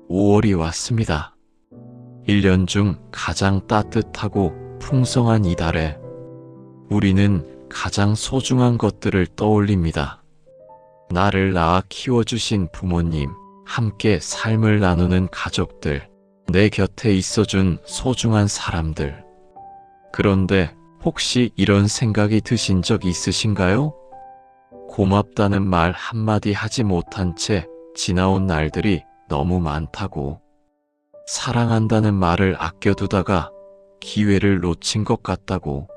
5월이 왔습니다. 1년 중 가장 따뜻하고 풍성한 이달에 우리는 가장 소중한 것들을 떠올립니다. 나를 낳아 키워주신 부모님, 함께 삶을 나누는 가족들, 내 곁에 있어준 소중한 사람들. 그런데 혹시 이런 생각이 드신 적 있으신가요? 고맙다는 말 한마디 하지 못한 채 지나온 날들이 너무 많다고. 사랑한다는 말을 아껴두다가 기회를 놓친 것 같다고.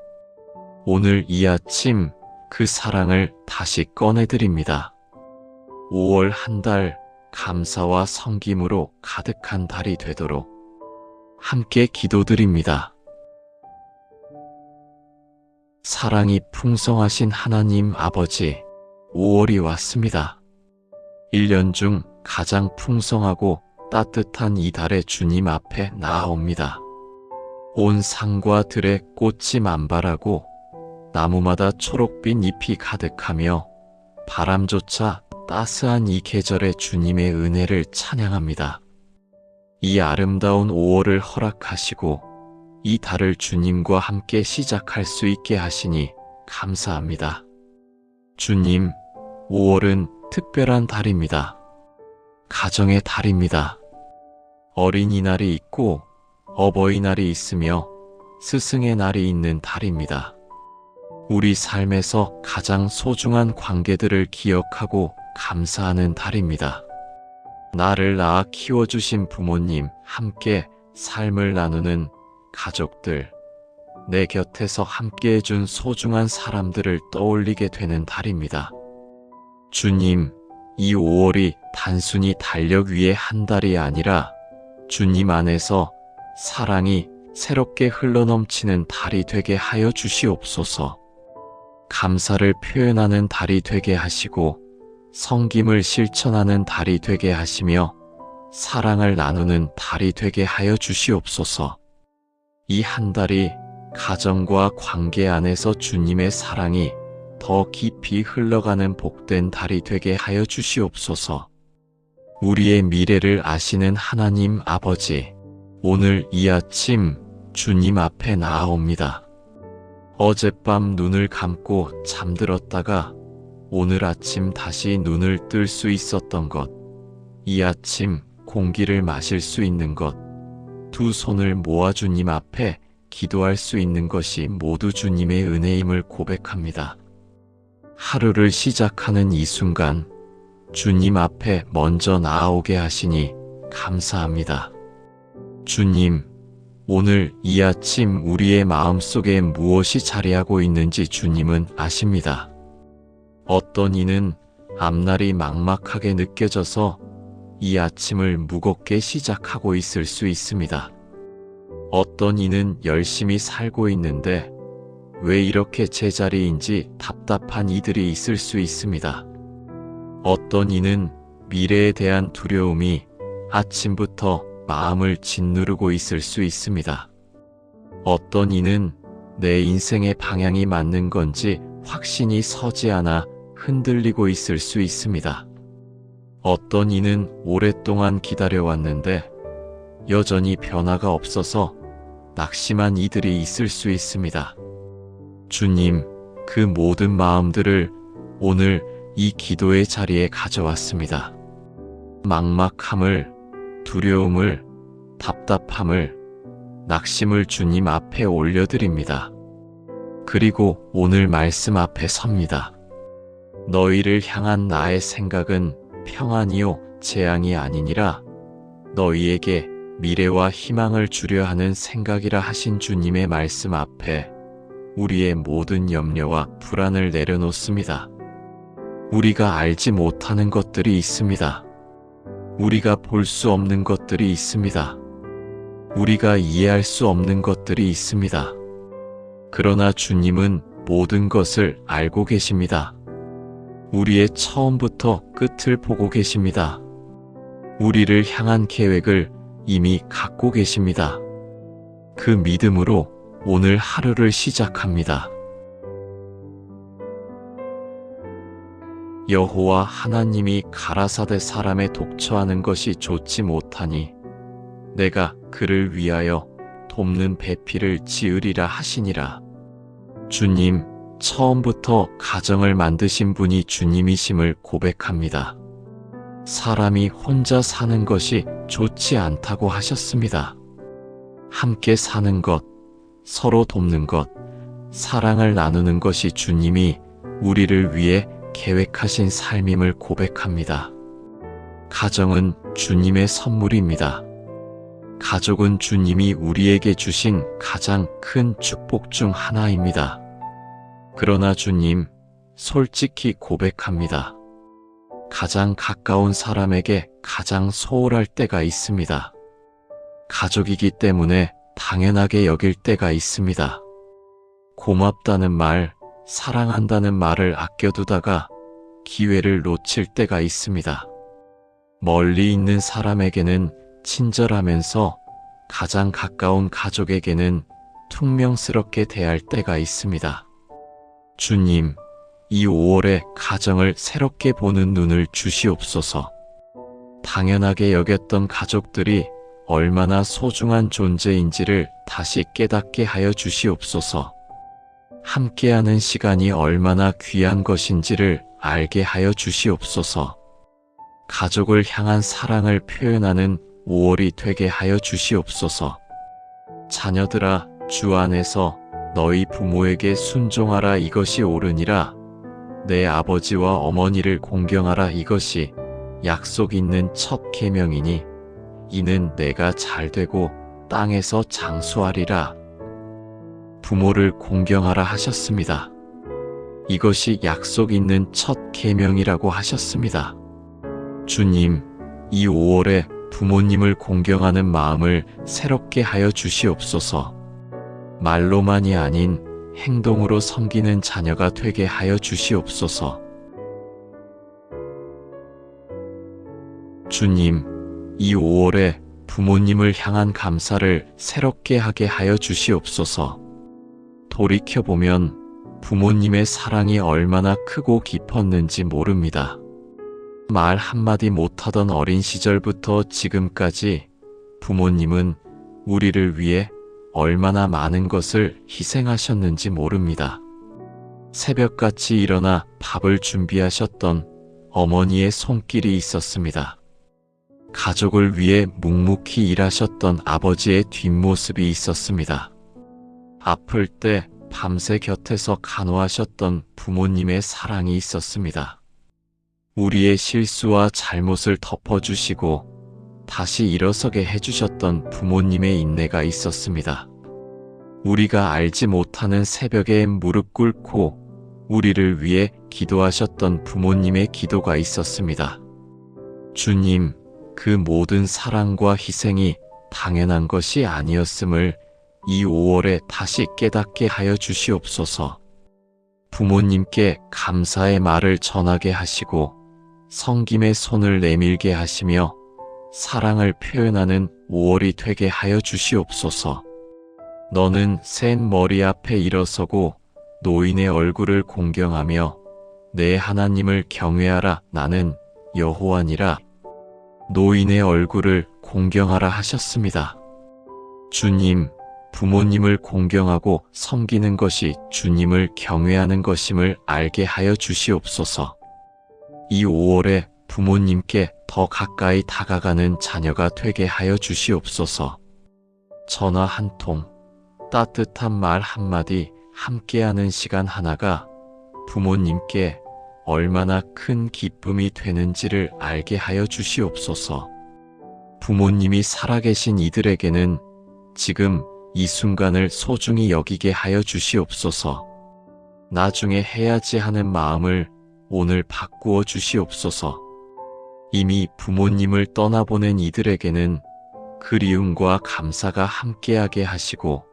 오늘 이 아침 그 사랑을 다시 꺼내드립니다. 5월 한 달 감사와 섬김으로 가득한 달이 되도록 함께 기도드립니다. 사랑이 풍성하신 하나님 아버지, 5월이 왔습니다. 1년 중 가장 풍성하고 따뜻한 이 달에 주님 앞에 나아옵니다. 온 산과 들에 꽃이 만발하고 나무마다 초록빛 잎이 가득하며 바람조차 따스한 이 계절에 주님의 은혜를 찬양합니다. 이 아름다운 5월을 허락하시고 이 달을 주님과 함께 시작할 수 있게 하시니 감사합니다. 주님, 5월은 특별한 달입니다. 가정의 달입니다. 어린이날이 있고 어버이날이 있으며 스승의 날이 있는 달입니다. 우리 삶에서 가장 소중한 관계들을 기억하고 감사하는 달입니다. 나를 낳아 키워주신 부모님, 함께 삶을 나누는 가족들, 내 곁에서 함께 해준 소중한 사람들을 떠올리게 되는 달입니다. 주님, 이 5월이 단순히 달력 위의 한 달이 아니라 주님 안에서 사랑이 새롭게 흘러넘치는 달이 되게 하여 주시옵소서. 감사를 표현하는 달이 되게 하시고 섬김을 실천하는 달이 되게 하시며 사랑을 나누는 달이 되게 하여 주시옵소서. 이 한 달이 가정과 관계 안에서 주님의 사랑이 더 깊이 흘러가는 복된 달이 되게 하여 주시옵소서. 우리의 미래를 아시는 하나님 아버지, 오늘 이 아침 주님 앞에 나아옵니다. 어젯밤 눈을 감고 잠들었다가 오늘 아침 다시 눈을 뜰 수 있었던 것, 이 아침 공기를 마실 수 있는 것, 두 손을 모아 주님 앞에 기도할 수 있는 것이 모두 주님의 은혜임을 고백합니다. 하루를 시작하는 이 순간 주님 앞에 먼저 나아오게 하시니 감사합니다. 주님, 오늘 이 아침 우리의 마음속에 무엇이 자리하고 있는지 주님은 아십니다. 어떤 이는 앞날이 막막하게 느껴져서 이 아침을 무겁게 시작하고 있을 수 있습니다. 어떤 이는 열심히 살고 있는데 왜 이렇게 제자리인지 답답한 이들이 있을 수 있습니다. 어떤 이는 미래에 대한 두려움이 아침부터 마음을 짓누르고 있을 수 있습니다. 어떤 이는 내 인생의 방향이 맞는 건지 확신이 서지 않아 흔들리고 있을 수 있습니다. 어떤 이는 오랫동안 기다려왔는데 여전히 변화가 없어서 낙심한 이들이 있을 수 있습니다. 주님, 그 모든 마음들을 오늘 이 기도의 자리에 가져왔습니다. 막막함을, 두려움을, 답답함을, 낙심을 주님 앞에 올려드립니다. 그리고 오늘 말씀 앞에 섭니다. 너희를 향한 나의 생각은 평안이요 재앙이 아니니라. 너희에게 미래와 희망을 주려 하는 생각이라 하신 주님의 말씀 앞에 우리의 모든 염려와 불안을 내려놓습니다. 우리가 알지 못하는 것들이 있습니다. 우리가 볼 수 없는 것들이 있습니다. 우리가 이해할 수 없는 것들이 있습니다. 그러나 주님은 모든 것을 알고 계십니다. 우리의 처음부터 끝을 보고 계십니다. 우리를 향한 계획을 이미 갖고 계십니다. 그 믿음으로 오늘 하루를 시작합니다. 여호와 하나님이 가라사대 사람에 독처하는 것이 좋지 못하니 내가 그를 위하여 돕는 배필을 지으리라 하시니라. 주님, 처음부터 가정을 만드신 분이 주님이심을 고백합니다. 사람이 혼자 사는 것이 좋지 않다고 하셨습니다. 함께 사는 것, 서로 돕는 것, 사랑을 나누는 것이 주님이 우리를 위해 계획하신 삶임을 고백합니다. 가정은 주님의 선물입니다. 가족은 주님이 우리에게 주신 가장 큰 축복 중 하나입니다. 그러나 주님, 솔직히 고백합니다. 가장 가까운 사람에게 가장 소홀할 때가 있습니다. 가족이기 때문에 당연하게 여길 때가 있습니다. 고맙다는 말, 사랑한다는 말을 아껴두다가 기회를 놓칠 때가 있습니다. 멀리 있는 사람에게는 친절하면서 가장 가까운 가족에게는 퉁명스럽게 대할 때가 있습니다. 주님, 이 5월에 가정을 새롭게 보는 눈을 주시옵소서. 당연하게 여겼던 가족들이 얼마나 소중한 존재인지를 다시 깨닫게 하여 주시옵소서. 함께하는 시간이 얼마나 귀한 것인지를 알게 하여 주시옵소서. 가족을 향한 사랑을 표현하는 5월이 되게 하여 주시옵소서. 자녀들아, 주 안에서 너희 부모에게 순종하라, 이것이 옳으니라. 내 아버지와 어머니를 공경하라, 이것이 약속 있는 첫 계명이니 이는 내가 잘되고 땅에서 장수하리라. 부모를 공경하라 하셨습니다. 이것이 약속 있는 첫 계명이라고 하셨습니다. 주님, 이 5월에 부모님을 공경하는 마음을 새롭게 하여 주시옵소서. 말로만이 아닌 행동으로 섬기는 자녀가 되게 하여 주시옵소서. 주님, 이 5월에 부모님을 향한 감사를 새롭게 하게 하여 주시옵소서. 돌이켜보면 부모님의 사랑이 얼마나 크고 깊었는지 모릅니다. 말 한마디 못하던 어린 시절부터 지금까지 부모님은 우리를 위해 얼마나 많은 것을 희생하셨는지 모릅니다. 새벽같이 일어나 밥을 준비하셨던 어머니의 손길이 있었습니다. 가족을 위해 묵묵히 일하셨던 아버지의 뒷모습이 있었습니다. 아플 때 밤새 곁에서 간호하셨던 부모님의 사랑이 있었습니다. 우리의 실수와 잘못을 덮어주시고 다시 일어서게 해주셨던 부모님의 인내가 있었습니다. 우리가 알지 못하는 새벽에 무릎 꿇고 우리를 위해 기도하셨던 부모님의 기도가 있었습니다. 주님, 그 모든 사랑과 희생이 당연한 것이 아니었음을 이 5월에 다시 깨닫게 하여 주시옵소서. 부모님께 감사의 말을 전하게 하시고 성김의 손을 내밀게 하시며 사랑을 표현하는 5월이 되게 하여 주시옵소서. 너는 센 머리 앞에 일어서고 노인의 얼굴을 공경하며 내 하나님을 경외하라. 나는 여호와니라. 노인의 얼굴을 공경하라 하셨습니다. 주님, 부모님을 공경하고 섬기는 것이 주님을 경외하는 것임을 알게 하여 주시옵소서. 이 5월에 부모님께 더 가까이 다가가는 자녀가 되게 하여 주시옵소서. 전화 한 통, 따뜻한 말 한마디, 함께하는 시간 하나가 부모님께 얼마나 큰 기쁨이 되는지를 알게 하여 주시옵소서. 부모님이 살아계신 이들에게는 지금 이 순간을 소중히 여기게 하여 주시옵소서. 나중에 해야지 하는 마음을 오늘 바꾸어 주시옵소서. 이미 부모님을 떠나보낸 이들에게는 그리움과 감사가 함께하게 하시고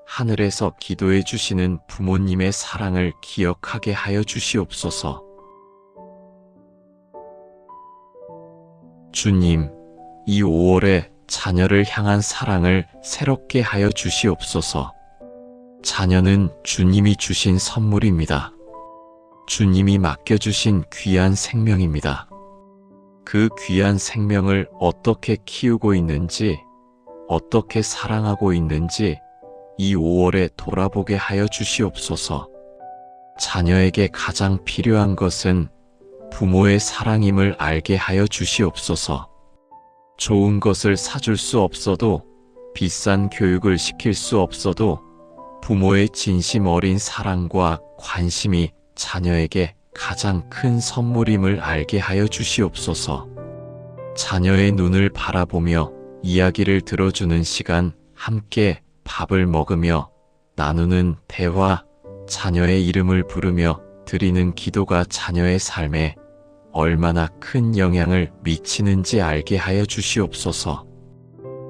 하늘에서 기도해 주시는 부모님의 사랑을 기억하게 하여 주시옵소서. 주님, 이 5월에 자녀를 향한 사랑을 새롭게 하여 주시옵소서. 자녀는 주님이 주신 선물입니다. 주님이 맡겨주신 귀한 생명입니다. 그 귀한 생명을 어떻게 키우고 있는지, 어떻게 사랑하고 있는지 이 5월에 돌아보게 하여 주시옵소서. 자녀에게 가장 필요한 것은 부모의 사랑임을 알게 하여 주시옵소서. 좋은 것을 사줄 수 없어도, 비싼 교육을 시킬 수 없어도 부모의 진심 어린 사랑과 관심이 자녀에게 가장 큰 선물임을 알게 하여 주시옵소서. 자녀의 눈을 바라보며 이야기를 들어주는 시간, 함께 밥을 먹으며 나누는 대화, 자녀의 이름을 부르며 드리는 기도가 자녀의 삶에 얼마나 큰 영향을 미치는지 알게 하여 주시옵소서.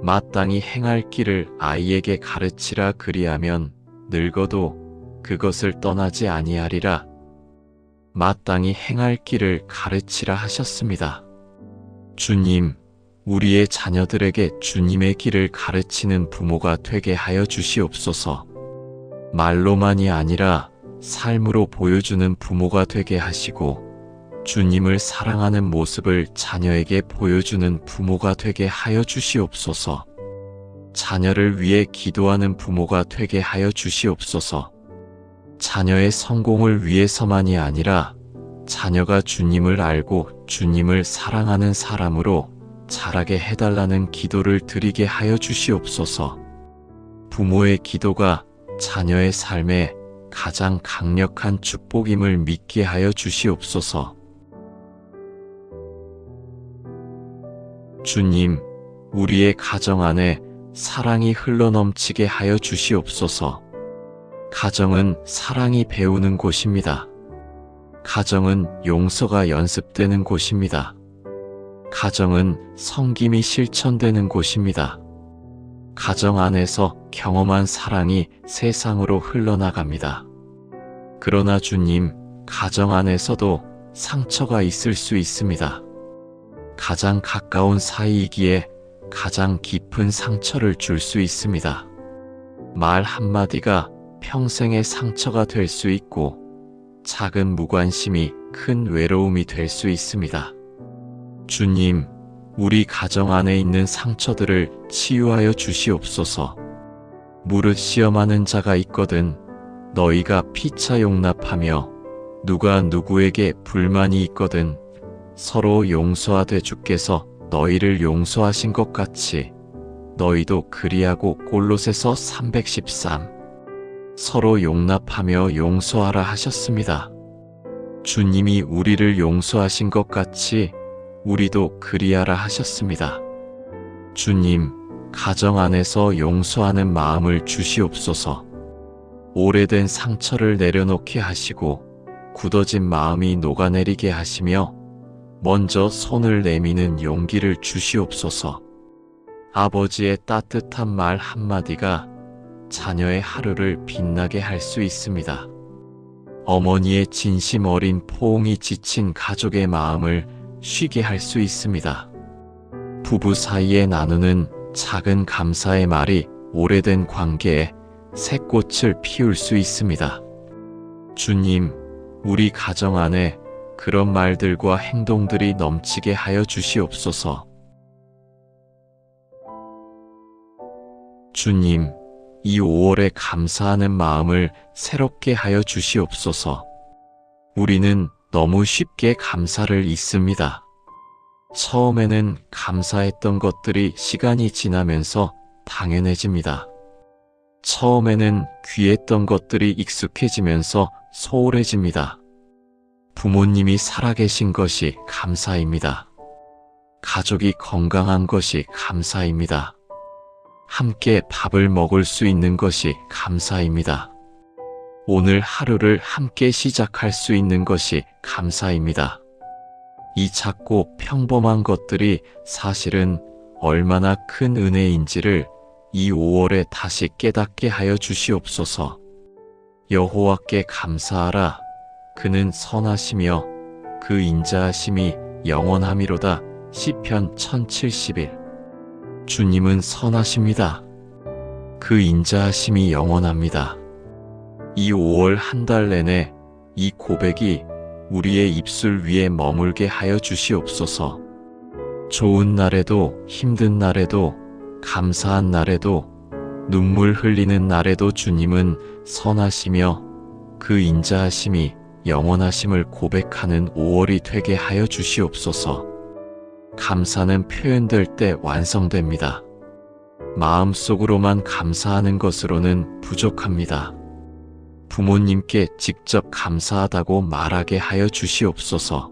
마땅히 행할 길을 아이에게 가르치라, 그리하면 늙어도 그것을 떠나지 아니하리라. 마땅히 행할 길을 가르치라 하셨습니다. 주님, 우리의 자녀들에게 주님의 길을 가르치는 부모가 되게 하여 주시옵소서. 말로만이 아니라 삶으로 보여주는 부모가 되게 하시고, 주님을 사랑하는 모습을 자녀에게 보여주는 부모가 되게 하여 주시옵소서. 자녀를 위해 기도하는 부모가 되게 하여 주시옵소서. 자녀의 성공을 위해서만이 아니라 자녀가 주님을 알고 주님을 사랑하는 사람으로 자라게 해달라는 기도를 드리게 하여 주시옵소서. 부모의 기도가 자녀의 삶에 가장 강력한 축복임을 믿게 하여 주시옵소서. 주님, 우리의 가정 안에 사랑이 흘러넘치게 하여 주시옵소서. 가정은 사랑이 배우는 곳입니다. 가정은 용서가 연습되는 곳입니다. 가정은 섬김이 실천되는 곳입니다. 가정 안에서 경험한 사랑이 세상으로 흘러나갑니다. 그러나 주님, 가정 안에서도 상처가 있을 수 있습니다. 가장 가까운 사이이기에 가장 깊은 상처를 줄 수 있습니다. 말 한마디가 평생의 상처가 될 수 있고, 작은 무관심이 큰 외로움이 될 수 있습니다. 주님, 우리 가정 안에 있는 상처들을 치유하여 주시옵소서. 무릇 시험하는 자가 있거든 너희가 피차 용납하며, 누가 누구에게 불만이 있거든 서로 용서하되 주께서 너희를 용서하신 것 같이 너희도 그리하고. 골로새서 313. 서로 용납하며 용서하라 하셨습니다. 주님이 우리를 용서하신 것 같이 우리도 그리하라 하셨습니다. 주님, 가정 안에서 용서하는 마음을 주시옵소서. 오래된 상처를 내려놓게 하시고 굳어진 마음이 녹아내리게 하시며 먼저 손을 내미는 용기를 주시옵소서. 아버지의 따뜻한 말 한마디가 자녀의 하루를 빛나게 할 수 있습니다. 어머니의 진심 어린 포옹이 지친 가족의 마음을 쉬게 할 수 있습니다. 부부 사이에 나누는 작은 감사의 말이 오래된 관계에 새 꽃을 피울 수 있습니다. 주님, 우리 가정 안에 그런 말들과 행동들이 넘치게 하여 주시옵소서. 주님, 이 5월에 감사하는 마음을 새롭게 하여 주시옵소서. 우리는 너무 쉽게 감사를 잊습니다. 처음에는 감사했던 것들이 시간이 지나면서 당연해집니다. 처음에는 귀했던 것들이 익숙해지면서 소홀해집니다. 부모님이 살아계신 것이 감사입니다. 가족이 건강한 것이 감사입니다. 함께 밥을 먹을 수 있는 것이 감사입니다. 오늘 하루를 함께 시작할 수 있는 것이 감사입니다. 이 작고 평범한 것들이 사실은 얼마나 큰 은혜인지를 이 5월에 다시 깨닫게 하여 주시옵소서. 여호와께 감사하라. 그는 선하시며 그 인자하심이 영원함이로다. 시편 1071. 주님은 선하십니다. 그 인자하심이 영원합니다. 이 5월 한 달 내내 이 고백이 우리의 입술 위에 머물게 하여 주시옵소서. 좋은 날에도 힘든 날에도 감사한 날에도 눈물 흘리는 날에도 주님은 선하시며 그 인자하심이 영원하심을 고백하는 5월이 되게 하여 주시옵소서. 감사는 표현될 때 완성됩니다. 마음속으로만 감사하는 것으로는 부족합니다. 부모님께 직접 감사하다고 말하게 하여 주시옵소서.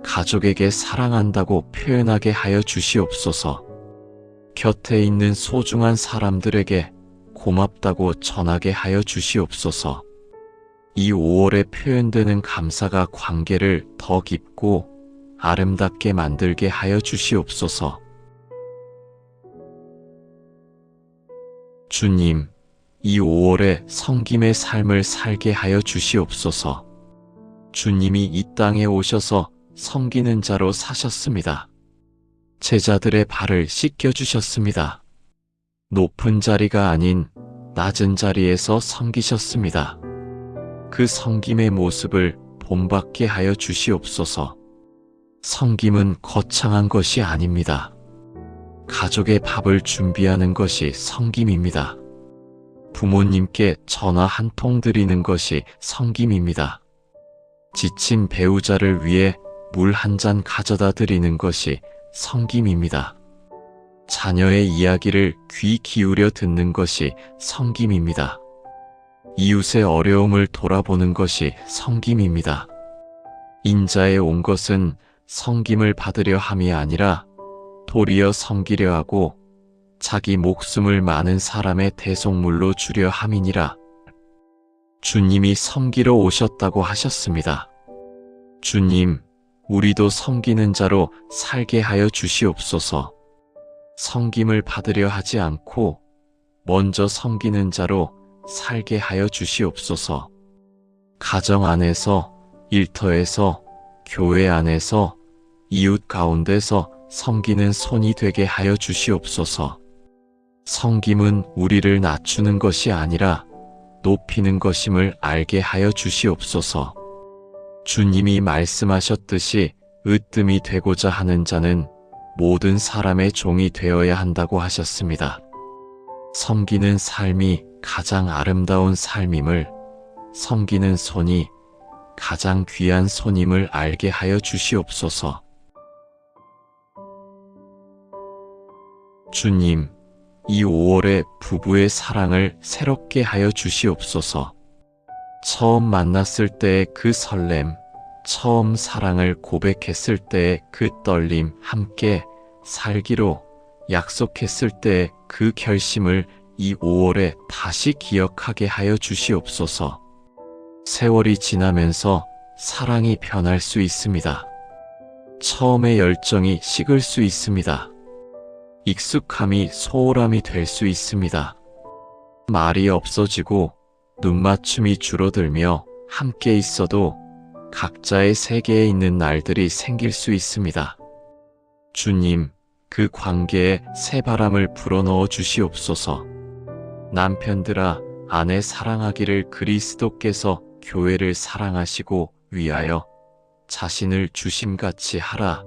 가족에게 사랑한다고 표현하게 하여 주시옵소서. 곁에 있는 소중한 사람들에게 고맙다고 전하게 하여 주시옵소서. 이 5월에 표현되는 감사가 관계를 더 깊고 아름답게 만들게 하여 주시옵소서. 주님, 이 5월에 섬김의 삶을 살게 하여 주시옵소서. 주님이 이 땅에 오셔서 섬기는 자로 사셨습니다. 제자들의 발을 씻겨주셨습니다. 높은 자리가 아닌 낮은 자리에서 섬기셨습니다. 그 섬김의 모습을 본받게 하여 주시옵소서. 섬김은 거창한 것이 아닙니다. 가족의 밥을 준비하는 것이 섬김입니다. 부모님께 전화 한 통 드리는 것이 섬김입니다. 지친 배우자를 위해 물 한 잔 가져다 드리는 것이 섬김입니다. 자녀의 이야기를 귀 기울여 듣는 것이 섬김입니다. 이웃의 어려움을 돌아보는 것이 섬김입니다. 인자에 온 것은 섬김을 받으려 함이 아니라 도리어 섬기려 하고 자기 목숨을 많은 사람의 대속물로 주려 함이니라. 주님이 섬기러 오셨다고 하셨습니다. 주님, 우리도 섬기는 자로 살게 하여 주시옵소서. 섬김을 받으려 하지 않고 먼저 섬기는 자로 살게 하여 주시옵소서. 가정 안에서, 일터에서, 교회 안에서, 이웃 가운데서 섬기는 손이 되게 하여 주시옵소서. 섬김은 우리를 낮추는 것이 아니라 높이는 것임을 알게 하여 주시옵소서. 주님이 말씀하셨듯이 으뜸이 되고자 하는 자는 모든 사람의 종이 되어야 한다고 하셨습니다. 섬기는 삶이 가장 아름다운 삶임을, 섬기는 손이 가장 귀한 손임을 알게 하여 주시옵소서. 주님, 이 5월에 부부의 사랑을 새롭게 하여 주시옵소서. 처음 만났을 때의 그 설렘, 처음 사랑을 고백했을 때의 그 떨림, 함께 살기로 약속했을 때의 그 결심을 이 5월에 다시 기억하게 하여 주시옵소서. 세월이 지나면서 사랑이 변할 수 있습니다. 처음의 열정이 식을 수 있습니다. 익숙함이 소홀함이 될 수 있습니다. 말이 없어지고 눈맞춤이 줄어들며 함께 있어도 각자의 세계에 있는 날들이 생길 수 있습니다. 주님, 그 관계에 새 바람을 불어넣어 주시옵소서. 남편들아, 아내 사랑하기를 그리스도께서 교회를 사랑하시고 위하여 자신을 주심같이 하라.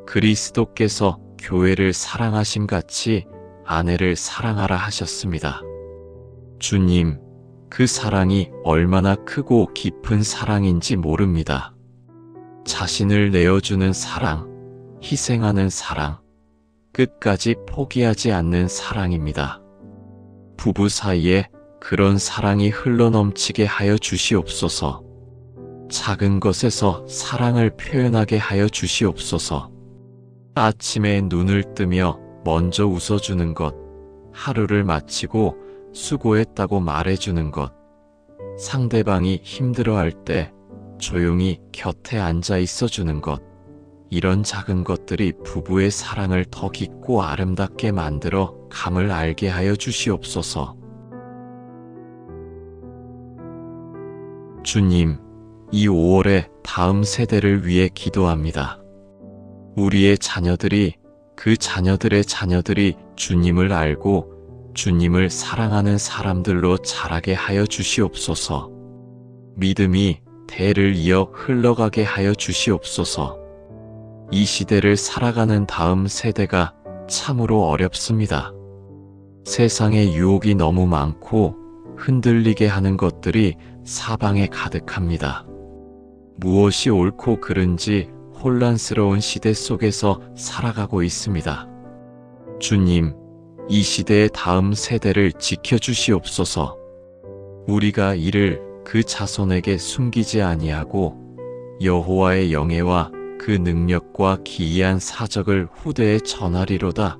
그리스도께서 교회를 사랑하심같이 아내를 사랑하라 하셨습니다. 주님, 그 사랑이 얼마나 크고 깊은 사랑인지 모릅니다. 자신을 내어주는 사랑, 희생하는 사랑, 끝까지 포기하지 않는 사랑입니다. 부부 사이에 그런 사랑이 흘러넘치게 하여 주시옵소서. 작은 것에서 사랑을 표현하게 하여 주시옵소서. 아침에 눈을 뜨며 먼저 웃어주는 것, 하루를 마치고 수고했다고 말해주는 것, 상대방이 힘들어할 때 조용히 곁에 앉아 있어주는 것, 이런 작은 것들이 부부의 사랑을 더 깊고 아름답게 만들어 감을 알게 하여 주시옵소서. 주님, 이 5월에 다음 세대를 위해 기도합니다. 우리의 자녀들이, 그 자녀들의 자녀들이 주님을 알고 주님을 사랑하는 사람들로 자라게 하여 주시옵소서. 믿음이 대를 이어 흘러가게 하여 주시옵소서. 이 시대를 살아가는 다음 세대가 참으로 어렵습니다. 세상에 유혹이 너무 많고 흔들리게 하는 것들이 사방에 가득합니다. 무엇이 옳고 그른지 혼란스러운 시대 속에서 살아가고 있습니다. 주님, 이 시대의 다음 세대를 지켜주시옵소서. 우리가 이를 그 자손에게 숨기지 아니하고 여호와의 영예와 그 능력과 기이한 사적을 후대에 전하리로다.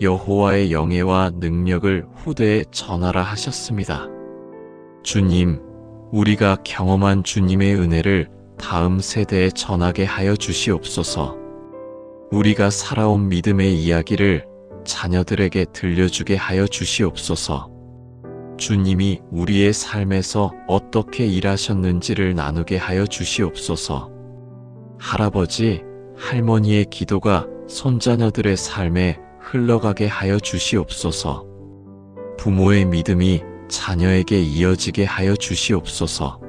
여호와의 영예와 능력을 후대에 전하라 하셨습니다. 주님, 우리가 경험한 주님의 은혜를 다음 세대에 전하게 하여 주시옵소서. 우리가 살아온 믿음의 이야기를 자녀들에게 들려주게 하여 주시옵소서. 주님이 우리의 삶에서 어떻게 일하셨는지를 나누게 하여 주시옵소서. 할아버지, 할머니의 기도가 손자녀들의 삶에 흘러가게 하여 주시옵소서. 부모의 믿음이 자녀에게 이어지게 하여 주시옵소서.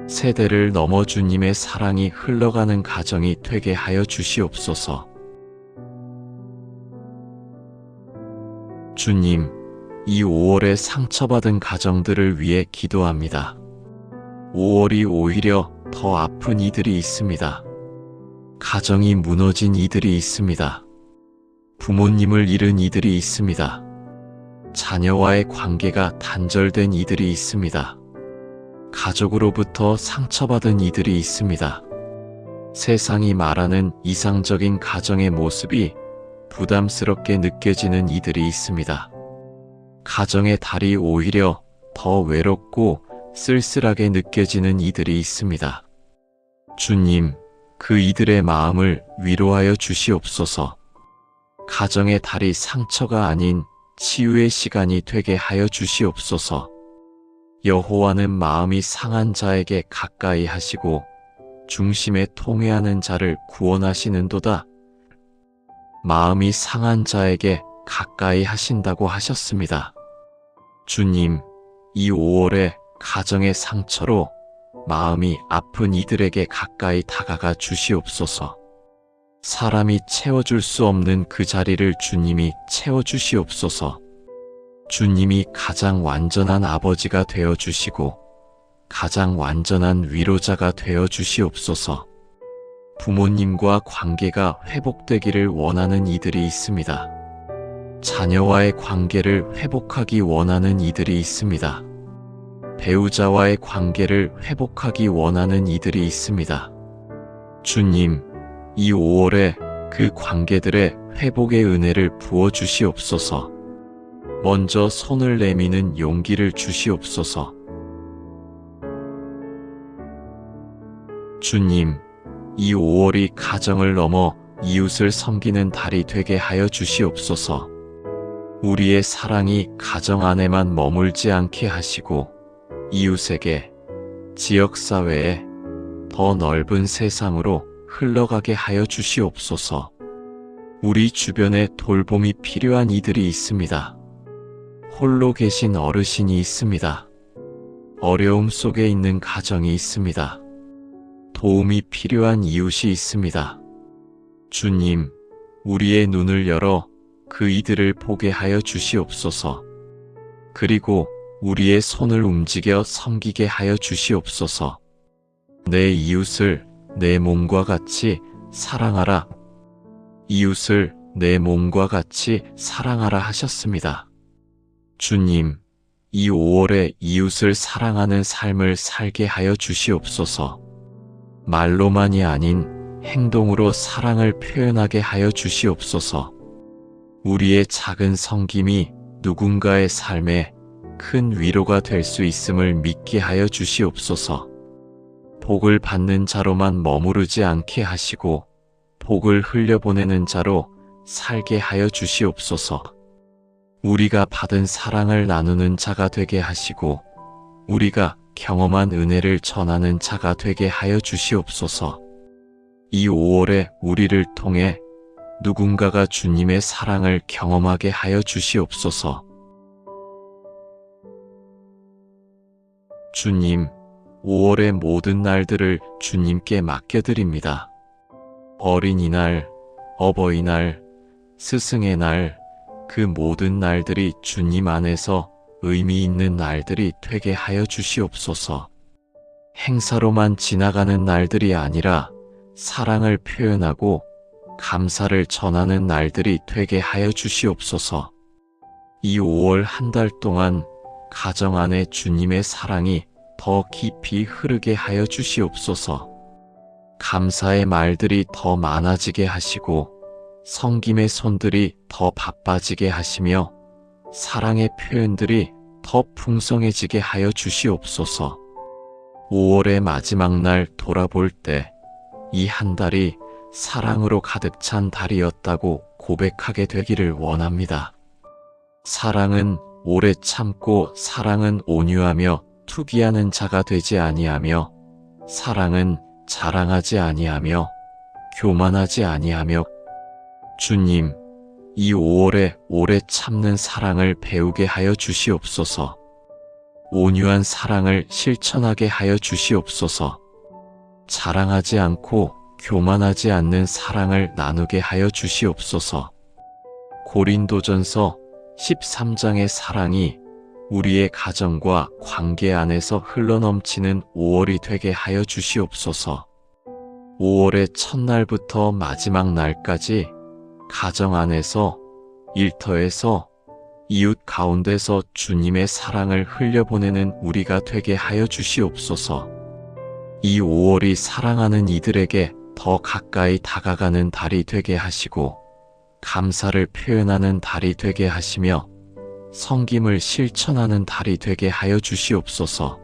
세대를 넘어 주님의 사랑이 흘러가는 가정이 되게 하여 주시옵소서. 주님, 이 5월에 상처받은 가정들을 위해 기도합니다. 5월이 오히려 더 아픈 이들이 있습니다. 가정이 무너진 이들이 있습니다. 부모님을 잃은 이들이 있습니다. 자녀와의 관계가 단절된 이들이 있습니다. 가족으로부터 상처받은 이들이 있습니다. 세상이 말하는 이상적인 가정의 모습이 부담스럽게 느껴지는 이들이 있습니다. 가정의 달이 오히려 더 외롭고 쓸쓸하게 느껴지는 이들이 있습니다. 주님, 그 이들의 마음을 위로하여 주시옵소서. 가정의 달이 상처가 아닌 치유의 시간이 되게 하여 주시옵소서. 여호와는 마음이 상한 자에게 가까이 하시고 중심에 통회하는 자를 구원하시는도다. 마음이 상한 자에게 가까이 하신다고 하셨습니다. 주님, 이 5월에 가정의 상처로 마음이 아픈 이들에게 가까이 다가가 주시옵소서. 사람이 채워줄 수 없는 그 자리를 주님이 채워주시옵소서. 주님이 가장 완전한 아버지가 되어주시고 가장 완전한 위로자가 되어주시옵소서. 부모님과 관계가 회복되기를 원하는 이들이 있습니다. 자녀와의 관계를 회복하기 원하는 이들이 있습니다. 배우자와의 관계를 회복하기 원하는 이들이 있습니다. 주님, 이 5월에 그 관계들의 회복의 은혜를 부어주시옵소서. 먼저 손을 내미는 용기를 주시옵소서. 주님, 이 5월이 가정을 넘어 이웃을 섬기는 달이 되게 하여 주시옵소서. 우리의 사랑이 가정 안에만 머물지 않게 하시고 이웃에게, 지역사회에, 더 넓은 세상으로 흘러가게 하여 주시옵소서. 우리 주변에 돌봄이 필요한 이들이 있습니다. 홀로 계신 어르신이 있습니다. 어려움 속에 있는 가정이 있습니다. 도움이 필요한 이웃이 있습니다. 주님, 우리의 눈을 열어 그 이들을 보게 하여 주시옵소서. 그리고 우리의 손을 움직여 섬기게 하여 주시옵소서. 내 이웃을 내 몸과 같이 사랑하라. 이웃을 내 몸과 같이 사랑하라 하셨습니다. 주님, 이 5월에 이웃을 사랑하는 삶을 살게 하여 주시옵소서. 말로만이 아닌 행동으로 사랑을 표현하게 하여 주시옵소서. 우리의 작은 섬김이 누군가의 삶에 큰 위로가 될 수 있음을 믿게 하여 주시옵소서. 복을 받는 자로만 머무르지 않게 하시고 복을 흘려보내는 자로 살게 하여 주시옵소서. 우리가 받은 사랑을 나누는 자가 되게 하시고 우리가 경험한 은혜를 전하는 자가 되게 하여 주시옵소서. 이 5월에 우리를 통해 누군가가 주님의 사랑을 경험하게 하여 주시옵소서. 주님, 5월의 모든 날들을 주님께 맡겨드립니다. 어린이날, 어버이날, 스승의 날, 그 모든 날들이 주님 안에서 의미 있는 날들이 되게 하여 주시옵소서. 행사로만 지나가는 날들이 아니라 사랑을 표현하고 감사를 전하는 날들이 되게 하여 주시옵소서. 이 5월 한 달 동안 가정 안에 주님의 사랑이 더 깊이 흐르게 하여 주시옵소서. 감사의 말들이 더 많아지게 하시고 섬김의 손들이 더 바빠지게 하시며 사랑의 표현들이 더 풍성해지게 하여 주시옵소서. 5월의 마지막 날 돌아볼 때 이 한 달이 사랑으로 가득 찬 달이었다고 고백하게 되기를 원합니다. 사랑은 오래 참고 사랑은 온유하며 투기하는 자가 되지 아니하며 사랑은 자랑하지 아니하며 교만하지 아니하며 주님, 이 5월에 오래 참는 사랑을 배우게 하여 주시옵소서. 온유한 사랑을 실천하게 하여 주시옵소서. 자랑하지 않고 교만하지 않는 사랑을 나누게 하여 주시옵소서. 고린도전서 13장의 사랑이 우리의 가정과 관계 안에서 흘러넘치는 5월이 되게 하여 주시옵소서. 5월의 첫날부터 마지막 날까지 가정 안에서, 일터에서, 이웃 가운데서 주님의 사랑을 흘려보내는 우리가 되게 하여 주시옵소서. 이 5월이 사랑하는 이들에게 더 가까이 다가가는 달이 되게 하시고 감사를 표현하는 달이 되게 하시며 섬김을 실천하는 달이 되게 하여 주시옵소서.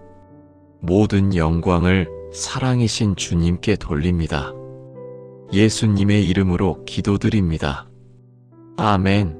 모든 영광을 사랑이신 주님께 돌립니다. 예수님의 이름으로 기도드립니다. 아멘.